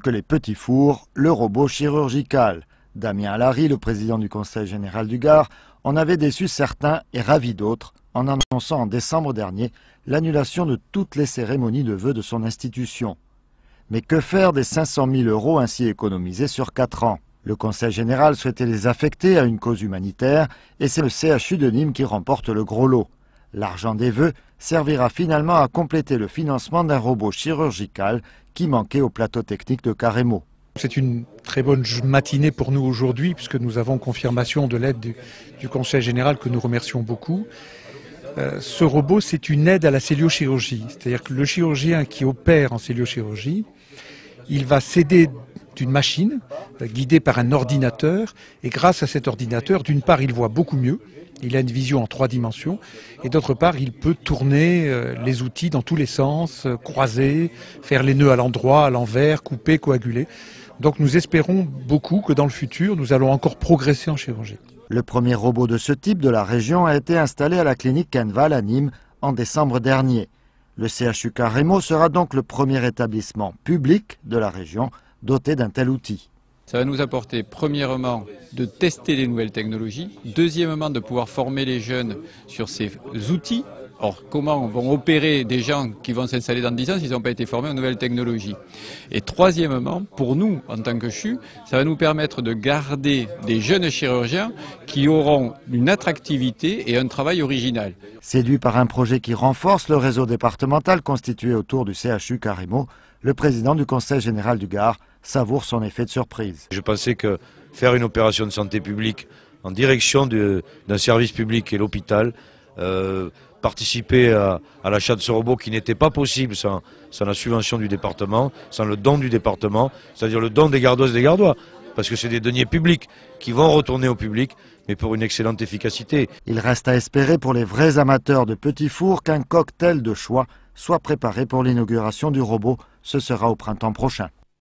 que les petits fours, le robot chirurgical. Damien Alary, le président du Conseil général du Gard, en avait déçu certains et ravi d'autres en annonçant en décembre dernier l'annulation de toutes les cérémonies de vœux de son institution. Mais que faire des 500 000 € ainsi économisés sur 4 ans? Le Conseil général souhaitait les affecter à une cause humanitaire et c'est le CHU de Nîmes qui remporte le gros lot. L'argent des vœux servira finalement à compléter le financement d'un robot chirurgical qui manquait au plateau technique de Carremo. C'est une très bonne matinée pour nous aujourd'hui puisque nous avons confirmation de l'aide du Conseil général que nous remercions beaucoup. Ce robot, c'est une aide à la celluliochirurgie. C'est-à-dire que le chirurgien qui opère en celluliochirurgie, il va s'aider d'une machine guidée par un ordinateur et grâce à cet ordinateur, d'une part, il voit beaucoup mieux. Il a une vision en 3 dimensions et d'autre part, il peut tourner les outils dans tous les sens, croiser, faire les nœuds à l'endroit, à l'envers, couper, coaguler. Donc nous espérons beaucoup que dans le futur, nous allons encore progresser en chirurgie. Le premier robot de ce type de la région a été installé à la clinique Kenval à Nîmes en décembre dernier. Le CHU Carremo sera donc le premier établissement public de la région doté d'un tel outil. Ça va nous apporter, premièrement, de tester les nouvelles technologies, deuxièmement, de pouvoir former les jeunes sur ces outils. Or, comment vont opérer des gens qui vont s'installer dans 10 ans s'ils n'ont pas été formés aux nouvelles technologies? Et troisièmement, pour nous, en tant que CHU, ça va nous permettre de garder des jeunes chirurgiens qui auront une attractivité et un travail original. Séduit par un projet qui renforce le réseau départemental constitué autour du CHU Carremo, le président du Conseil général du Gard savoure son effet de surprise. Je pensais que faire une opération de santé publique en direction d'un service public et l'hôpital, participer à l'achat de ce robot qui n'était pas possible sans la subvention du département, sans le don du département, c'est-à-dire le don des Gardoises et des Gardois, parce que c'est des deniers publics qui vont retourner au public, mais pour une excellente efficacité. Il reste à espérer pour les vrais amateurs de petits fours qu'un cocktail de choix soit préparé pour l'inauguration du robot. Ce sera au printemps prochain.